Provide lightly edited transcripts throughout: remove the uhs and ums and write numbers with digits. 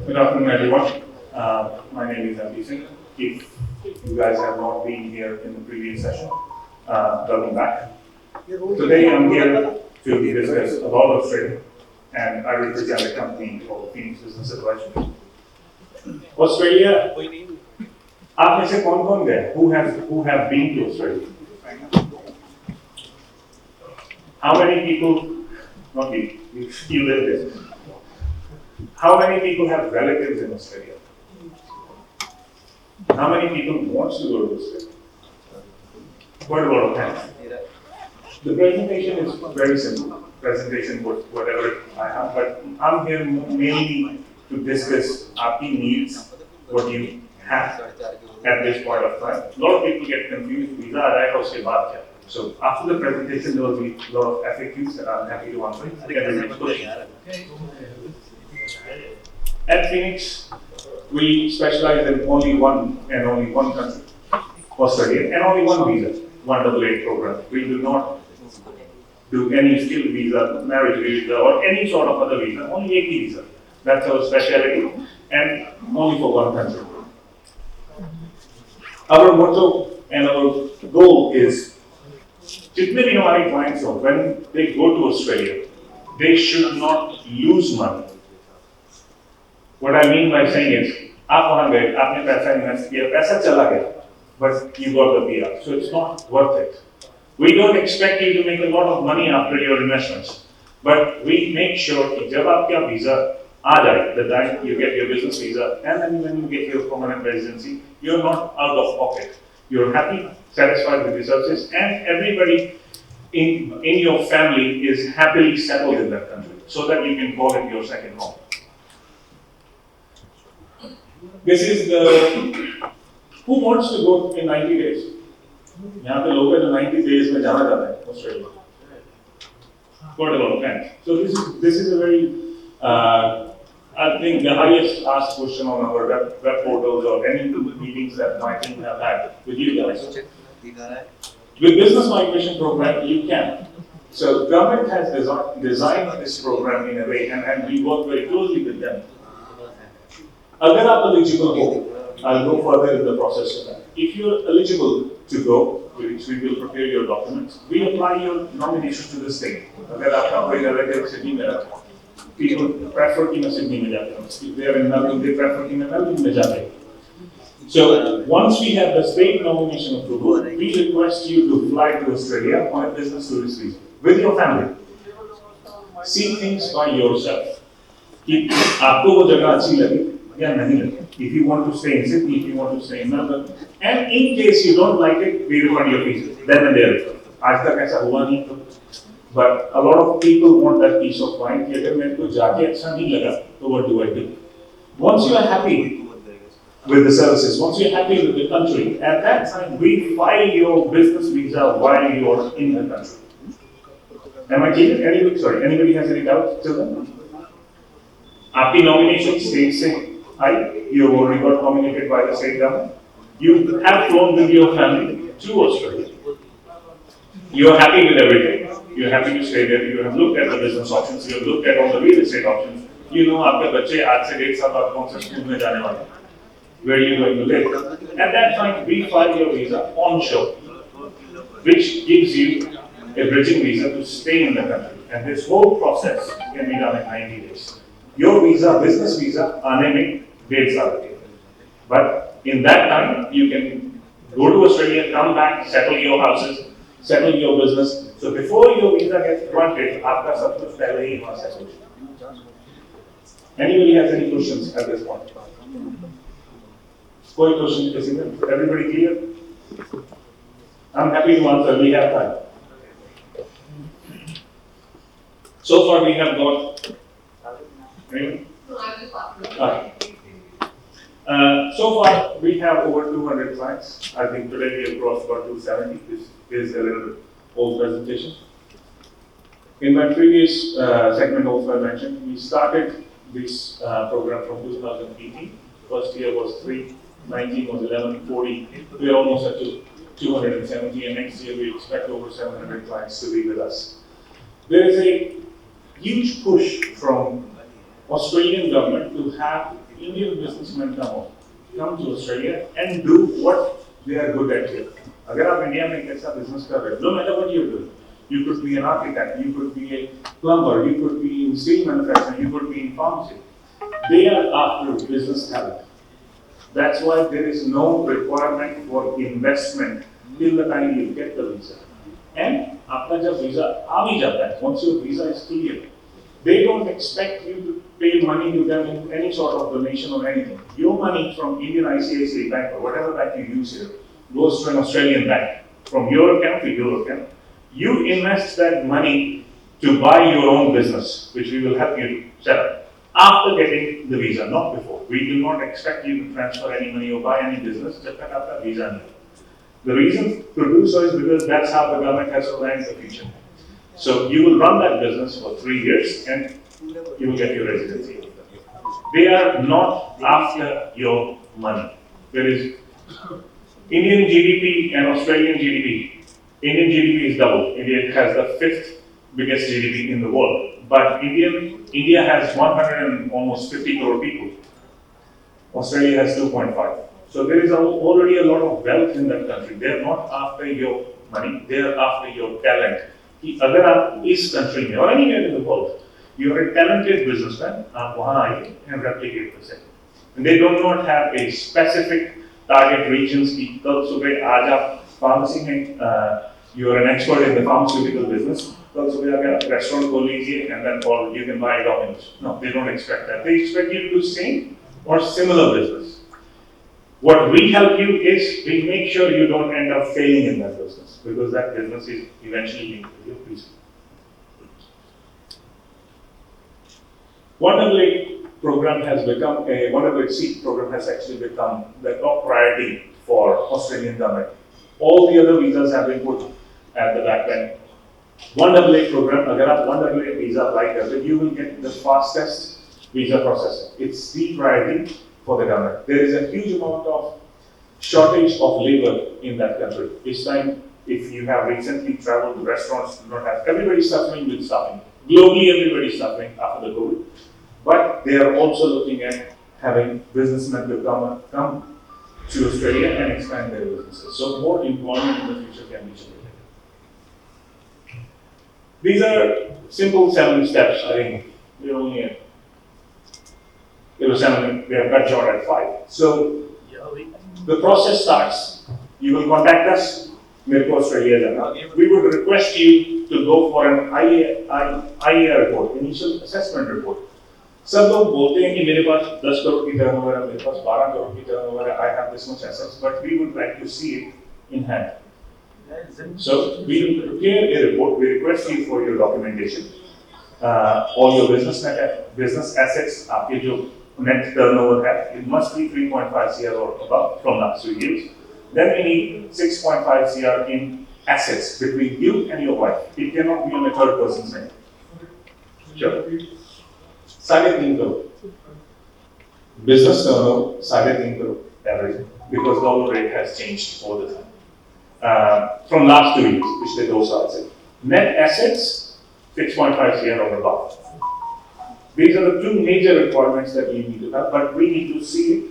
Good afternoon, everyone. My name is Singh. If you guys have not been here in the previous session, welcome back. Today I'm here to discuss about Australia, and I represent a company called Phoenix Business Advisory. Australia, आप में से कौन-कौन गए? Who have been to Australia? How many people? Not you live there. How many people have relatives in Australia? How many people want to go to Australia? Quite a lot of hands. The presentation is very simple. Presentation, whatever I have, but I'm here mainly to discuss your needs, what you have at this point of time. A lot of people get confused. Visa arrive uske baad kya? So after the presentation, there will be a lot of FAQs that I'm happy to answer. At Phoenix, we specialize in only one country, Australia, and only one visa, 1AA program. We do not do any skilled visa, marriage visa, or any sort of other visa, only एक ही visa. That's our specialty, and only for one country. Our motto and our goal is, जितने भी हमारे clients हो, when they go to Australia, they should not lose money. What I mean by saying is, आप वहाँ गए, आपने पैसा invest किया, पैसा चला गया, but you got the PR, so it's not worth it. We don't expect you to make a lot of money after your investments, but we make sure कि जब आपका visa आ जाए, the time you get your business visa, and then when you get your permanent residency, you're not out of pocket. You're happy, satisfied with the services, and everybody in your family is happily settled in that country, so that you can call it your second home. This is the who wants to go in 90 days. यहाँ पे लोग हैं जो 90 days में जाना चाहते हैं Australia. Quite a lot of times. So this is a very I think the highest asked question on our web portals or any meetings that my team have had with you guys. With business migration program, you can. So government has designed this program in a way, and we work very closely with them. Agar aap eligible ho, I'll go further in the process of that. If you're eligible to go, which we will prepare your documents, we apply your nomination to the state. Agar aapka koi relative Sydney mein rehta hai, people prefer कि मैं Sydney में जाता हूँ. If they are in Melbourne, they prefer कि मैं Melbourne में जाता हूँ. So once we have the state nomination approval, we request you to fly to Australia on a business tourist visa with your family. See things by yourself. कि आपको वो जगह अच्छी लगे या नहीं लगे. If you want to stay in Sydney, if you want to stay in Melbourne, and in case you don't like it, we refund your visa. Then and there. आज तक ऐसा हुआ नहीं तो. But a lot of people want that peace of mind. कि अगर मेरे को जाके अच्छा नहीं लगा, तो what do I do? Once you are happy with the services, once you're happy with the country, at that time we file your business visa while you're in the country. Am I clear? Anybody has any doubts till then? आपकी nomination state से आई, you already got nominated by the state government. You have flown with your family to Australia. You are happy with everything. You're happy to stay there. You have looked at the business options. You have looked at all the real estate options. You know आपके बच्चे आज से 1.5 साल बाद कौन से school में जाने वाले हैं. Where are you going to live? At that time, we file your visa onshore, which gives you a bridging visa to stay in the country. And this whole process can be done in 90 days. Your visa, business visa, आने में 1.5 साल लगेगा. But in that time, you can go to Australia, come back, settle your houses, settle your business. So before your visa gets granted, आपका सब कुछ पहले ही वहाँ settle हो. Anybody has any questions at this point? कोई question किसी में? Everybody clear? I'm happy to answer. We have time. So far we have got. So far we have over 200 clients. I think today we have crossed about 270. This is a little old presentation. In my previous segment also I mentioned, we started this program from 2018. First year was 3, 19 was 11, 40. We are almost at 270, and next year we expect over 700 clients to be with us. There is a huge push from Australian government to have Indian businessmen come to Australia and do what they are good at here. अगर आप India में एक ऐसा business कर रहे हो, no matter what you do, you could be an architect, you could be a plumber, you could be in steel manufacturing, you could be in pharmacy. They are after business talent. That's why there is no requirement for investment till the time you get the visa. And after the visa, once your visa is clear, they don't expect you to pay money to them in any sort of donation or anything. Your money from Indian ICICI Bank or whatever bank you use here goes to an Australian bank. From your account to your account. You invest that money to buy your own business, which we will help you set up. After getting the visa, not before. We do not expect you to transfer any money or buy any business just after visa. The reason to do so is because that's how the government has planned the future. So you will run that business for 3 years and you will get your residency. They are not after your money. There is Indian GDP and Australian GDP. Indian GDP is double. India has the 5th biggest GDP in the world. But India has 150 crore people. Australia has 2.5. So there is already a lot of wealth in that country. They are not after your money, they are after your talent. अगर आप इस country में or anywhere in the world, you are a talented businessman, आप वहाँ आइए and replicate the same. And they do not have a specific target regions की कल सुबह आज आप pharmacy में you are an expert in the pharmaceutical business. कल सुबह आकर restaurant खोल लीजिए and then or you can buy Domino's. No, they don't expect that. They expect you to do same or similar business. What we help you is we make sure you don't end up failing in that business because that business is eventually linked with your visa. One program has become a 188 program has actually become the top priority for Australian government. All the other visas have been put at the back end. 188 program, अगर आप 188 visa apply करते, you will get the fastest visa processing. It's the priority for the government. There is a huge amount of shortage of labor in that country. This time, if you have recently traveled to restaurants, do not have everybody's suffering with staffing. Globally, everybody's suffering after the COVID. But they are also looking at having businessmen to come to Australia and expand their businesses. So more employment in the future can be generated. These are simple 7 steps. I think we're only at there were 7, we have cut short at 5. So the process starts. You will contact us, Australia. We would request you to go for an IER report, initial assessment report. सब लोग बोलते हैं कि मेरे पास 10 करोड़ की turnover है, मेरे पास 12 करोड़ की टर्नओवर है, I have this much assets, but we would like to see it in hand. So we will prepare a report. We request you for your documentation, all your business assets, आपके जो net turnover है, it must be 3.5 CR or above from last 2 years. Then we need 6.5 CR in assets between you and your wife. It cannot be on a third person's name. Sure. 3.5 crore. Business turnover 3.5 crore average because dollar rate has changed all the time. From last 2 years, which they those say. Net assets 6.5 CR or above. These are the 2 major requirements that you need to have, but we need to see it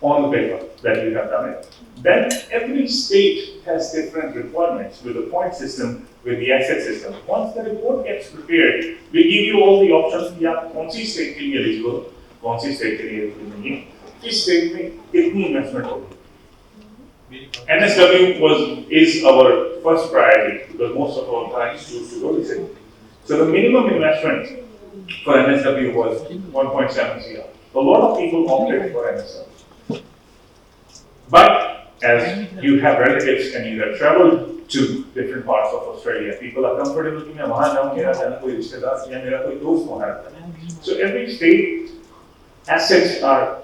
on the paper that you have done it. Then every state has different requirements with the point system, with the asset system. Once the report gets prepared, we give you all the options कि आप कौन सी state के लिए eligible, कौन सी state के लिए eligible नहीं है, किस state में कितनी investment होगी. NSW is our first priority because most of our clients choose to go to city. So the minimum investment for NSW was 1.7 CR. A lot of people opted for NSW. But as you have relatives and you have traveled to different parts of Australia, people are comfortable कि मैं वहाँ जाऊँ, मेरा जाना कोई रिश्तेदार या मेरा कोई दोस्त वहाँ रहता है. So every state assets are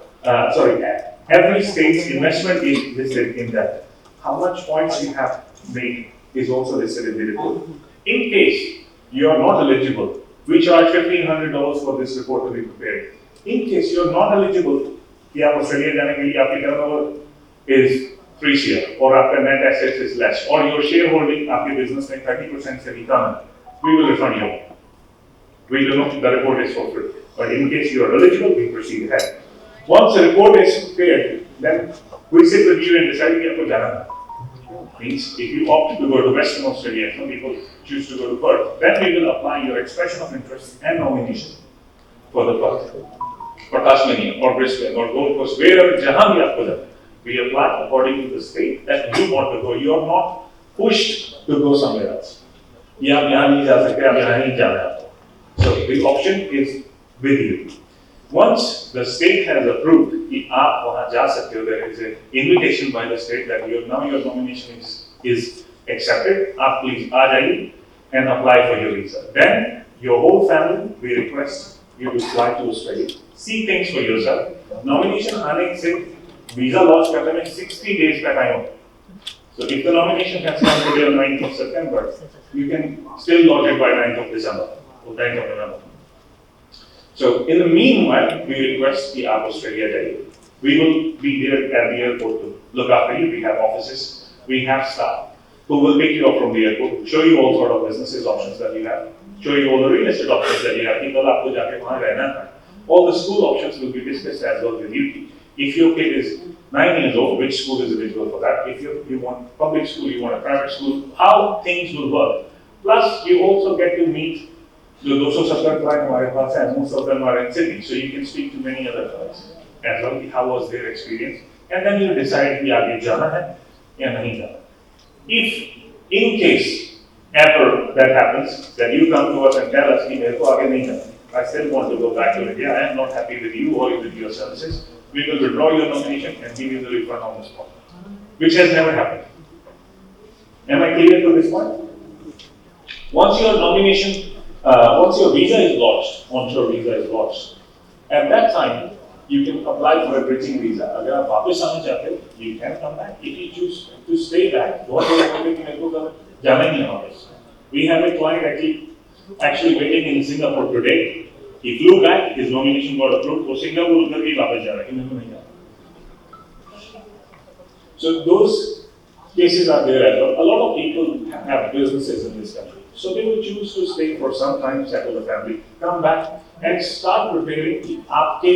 every state's investment is listed in that. How much points you have made is also listed in the report. In case you are not eligible, we charge $1,500 for this report to be prepared. In case you are not eligible, कि आप Australia जाने के लिए आपकी turnover is 3 CR और आपका net assets is less, or your shareholding आपके business में 30% से भी कम है, we will refund you. We do not. The report is for free. But in case you are eligible, we proceed ahead. Once the report is prepared, then we sit with you and decide कि आपको जाना है. Means if you opt to go to Western Australia, some people choose to go to Perth, then we will apply your expression of interest and nomination for the Perth, or Tasmania, or Brisbane, or Gold Coast, wherever, jahan bhi aapko jana. We apply according to the state that you want to go. You are not pushed to go somewhere else. ये आप यहाँ नहीं जा सकते, आप यहाँ नहीं जाना है आपको. So the option is with you. Once the state has approved कि आप वहाँ जा सकते हो, there is an invitation by the state that your nomination is accepted. आप please आ जाइए and apply for your visa. Then your whole family, we request you to fly to Australia, see things for yourself. Nomination आने से visa launch करने में 60 days का time होता है. So if the nomination has come today on 9th of September, you can still lodge it by 9th of December or 9th of November. So in the meanwhile, we request the Australia Day. We will be there at the airport to look after you. We have offices, we have staff who will pick you up from the airport, show you all sort of businesses options that you have, show you all the real estate options that you have. All the school options will be discussed as well with you. If your kid is 9 years old, which school is eligible for that? If you want public school, you want a private school, how things will work. Plus, you also get to meet the 270 clients हमारे पास हैं, most of them are in Sydney, so you can speak to many other clients as well. How was their experience? And then you decide कि आगे जाना है या नहीं जाना. If in case ever that happens, that you come to us and tell us कि मेरे को आगे नहीं जाना, I still want to go back to India, I am not happy with you or with your services, we will withdraw your nomination and give you the refund on the spot, which has never happened. Am I clear to this point? Once your nomination, once your visa is lodged, onshore visa is lodged, at that time, you can apply for a bridging visa. अगर आप वापस आना चाहते हो, you can come back. If you choose to stay back, बहुत लोग बोलते हैं कि मेरे को जाना ही नहीं वापस. We have a client actually waiting in Singapore today. He flew back, his nomination got approved. वो सिंगापुर उधर ही वापस जा रहा है कि मेरे को नहीं जाना. So those cases are there as well. A lot of people have businesses in this country, so they will choose to stay for some time, settle the family, come back, and start preparing कि आपके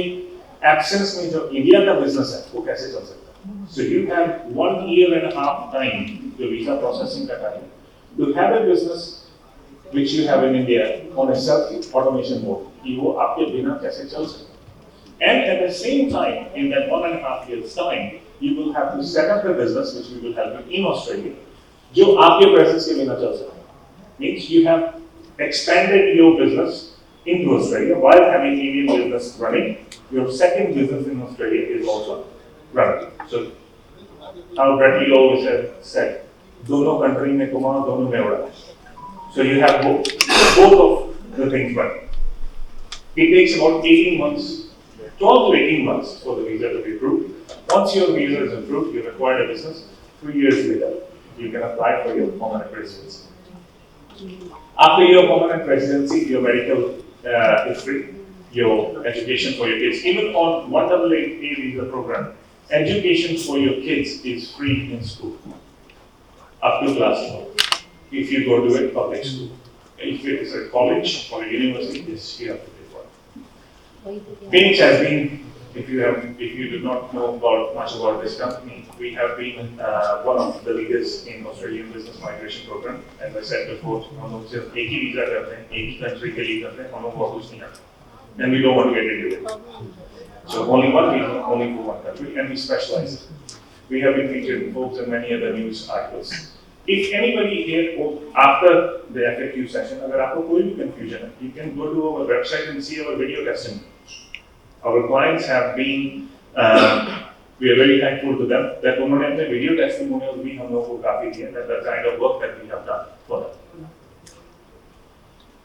absence में जो India का business है वो कैसे चल सकता है. So you have 1.5 years time, the visa processing का time, to have a business which you have in India on a self-automation mode. कि वो आपके बिना कैसे चल सकता है. And at the same time, in that 1.5 years time, you will have to set up a business which we will help you in Australia, जो आपके presence के बिना चल सकता है. Means you have expanded your business into Australia while having Indian business running. Your second business in Australia is also running. So, how Bradley always said, दोनों country में घुमा, दोनों में उड़ा. So you have both of the things running. It takes about 18 months, 12 to 18 months for the visa to be approved. Once your visa is approved, you've acquired a business. 3 years later, you can apply for your permanent residency. After your permanent residency, your medical is free, your education for your kids, even on 1AA visa program, education for your kids is free in school, up to class 4, if you go to a public school. If it is a college or a university, yes, you have to pay for it. Phoenix has been, if you do not know much about this company, we have been one of the leaders in Australian business migration program. As I said before, हम लोग सिर्फ एक ही visa करते हैं, एक ही country के लिए करते हैं, हम लोग बहुत कुछ नहीं करते. And we don't want to get into it. So only one visa, only for one country, and we specialize. We have been featured in Forbes and many other news articles. If anybody here after the FAQ session, अगर आपको कोई भी confusion है, you can go to our website and see our video testimony. Our clients have been, we are very thankful to them that उन्होंने अपने video testimonials भी हम लोगों को काफी दिए, that the kind of work that we have done for them.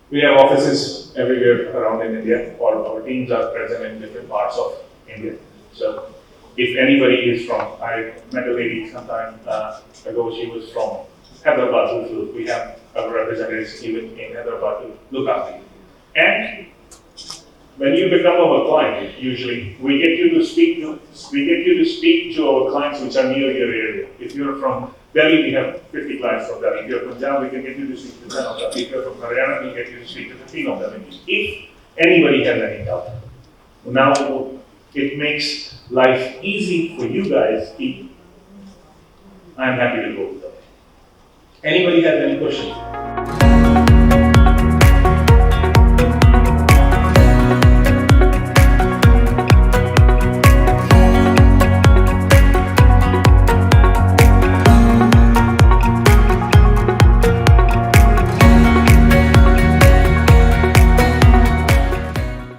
We have offices everywhere around in India, or our teams are present in different parts of India. So if anybody is from, I met a lady sometime ago, she was from Hyderabad. We have our representatives even in Hyderabad to look after you. And when you become our client, usually we get you to speak to our clients which are near your area. If you're from Delhi, we have 50 clients from Delhi. If you're from Punjab, we can get you to speak to 10 of them. If you're from Haryana, we'll get you to speak to 15 of them. If anybody has any doubt, now it makes life easy for you guys, I'm happy to go with that. Anybody have any questions?